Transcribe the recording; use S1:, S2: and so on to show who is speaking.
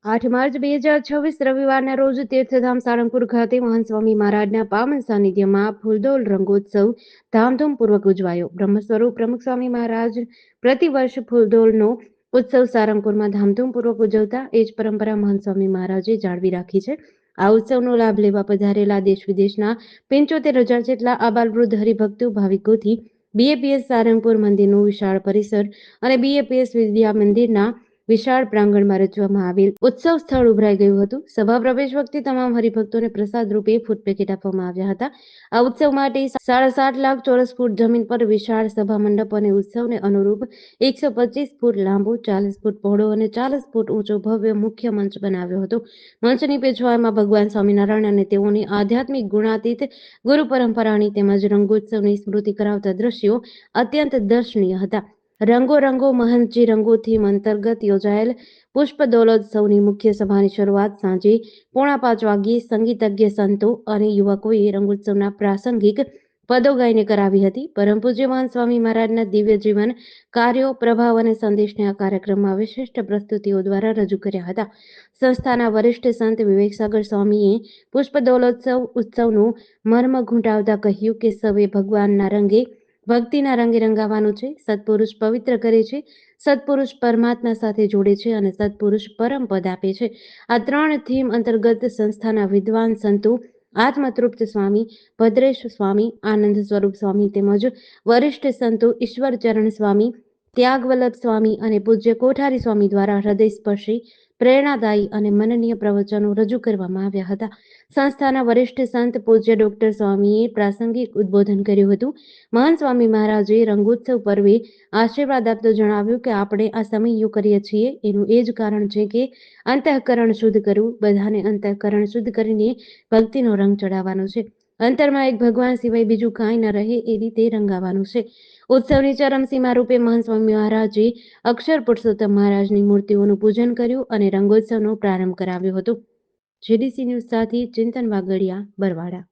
S1: 8 March 2026 રવિવારના રોજ તીર્થધામ સાળંગપુર ખાતે મહાન સ્વામી મહારાજના પાવન સાનિધ્યમાં ફૂલદોલ રંગોત્સવ ધામધૂમપૂર્વક ઉજવાયો. બ્રહ્મ સ્વરૂપ પ્રમુખ સ્વામી મહારાજ પ્રતિવર્ષ ફૂલદોલનો ઉત્સવ સારંગપુરમાં ધામધૂમપૂર્વક ઉજવતા એ જ પરંપરા મહાન સ્વામી મહારાજે જાળવી રાખી છે. આ ઉત્સવનો લાભ લેવા પધારેલા દેશ વિદેશના 75,000 જેટલા આબાલવૃદ્ધ હરિભક્તો ભાવિકોથી બીએપીએસ સારંગપુર મંદિરનું વિશાળ પરિસર અને બીએપીએસ વિદ્યા મંદિરના વિશાળ પ્રાંગણમાં રચવામાં આવેલ ઉત્સવ સ્થળ ઉભરાઈ ગયું હતું. સભા પ્રવેશ વખતે તમામ હરિભક્તોને પ્રસાદ રૂપે ફૂડ પેકેટ આપવામાં આવ્યા હતા. આ ઉત્સવ માટે 7.5 લાખ ચોરસ ફૂટ જમીન પર વિશાળ સભા મંડપ અને ઉત્સવને અનુરૂપ 125 ફૂટ લાંબો, 40 ફૂટ પહોળો અને 40 ફૂટ ઊંચો ભવ્ય મુખ્ય મંચ બનાવ્યો હતો. મંચની પેશવાઈમાં ભગવાન સ્વામિનારાયણ અને તેઓની આધ્યાત્મિક ગુણાતીત ગુરુ પરંપરાની તેમજ રંગોત્સવની સ્મૃતિ કરાવતા દ્રશ્યો અત્યંત દર્શનીય હતા. રંગો રંગો મહંતજી રંગોથી અંતર્ગત યોજાયેલ પુષ્પ દોલોત્સવની મુખ્ય સભાની શરૂઆત સાંજે 4:45 વાગ્યે સંગીતજ્ઞ સંતો અને યુવકોએ રંગોત્સવના પ્રાસંગિક પદો ગાઈને કરાવી હતી. પરમ પૂજ્ય મહાન સ્વામી મહારાજના દિવ્ય જીવન, કાર્યો, પ્રભાવ અને સંદેશને આ કાર્યક્રમમાં વિશિષ્ટ પ્રસ્તુતિઓ દ્વારા રજૂ કર્યા હતા. સંસ્થાના વરિષ્ઠ સંત વિવેકસાગર સ્વામીએ પુષ્પ દોલોત્સવ ઉત્સવનું મર્મ ઘૂંટાવતા કહ્યું કે સૌએ ભગવાનના રંગે, ભક્તિના રંગે રંગાવાનું છે. સત્પુરુષ પવિત્ર કરે છે, સત્પુરુષ પરમાત્મા સાથે જોડે છે અને સત્પુરુષ પરમ પદ આપે છે. આ 3 થીમ અંતર્ગત સંસ્થાના વિદ્વાન સંતો આત્મતૃપ્ત સ્વામી ભદ્રેશ સ્વામી, આનંદ સ્વરૂપ સ્વામી તેમજ વરિષ્ઠ સંતો ઈશ્વરચરણ સ્વામી, ત્યાગવલ્લભ સ્વામી અને પૂજ્ય કોઠારી સ્વામી દ્વારા હૃદયસ્પર્શી, પ્રેરણાદાયી અને મનનીય પ્રવચનો રજૂ કરવામાં આવ્યા હતા. સંસ્થાના વરિષ્ઠ સંત પૂજ્ય ડોક્ટર સ્વામીએ પ્રાસંગિક ઉદ્બોધન કર્યું હતું. મહાન સ્વામી મહારાજે રંગોત્સવ પર્વે આશીર્વાદ આપતો જણાવ્યું કે આપણે આ સમયો કરીએ છીએ એનું એ જ કારણ છે કે અંતઃકરણ શુદ્ધ કરવું. બધાને અંતઃકરણ શુદ્ધ કરીને ભક્તિનો રંગ ચડાવવાનો છે. અંતરમાં એક ભગવાન સિવાય બીજું કાંઈ ન રહે એ રીતે રંગાવાનું છે. ઉત્સવની ચરમસીમા રૂપે મહાન સ્વામી મહારાજે અક્ષર પુરુષોત્તમ મહારાજની મૂર્તિઓનું પૂજન કર્યું અને રંગોત્સવનો પ્રારંભ કરાવ્યો હતો. જેડીસી ન્યૂઝ સાથે ચિંતન વાગડિયા, બરવાડા.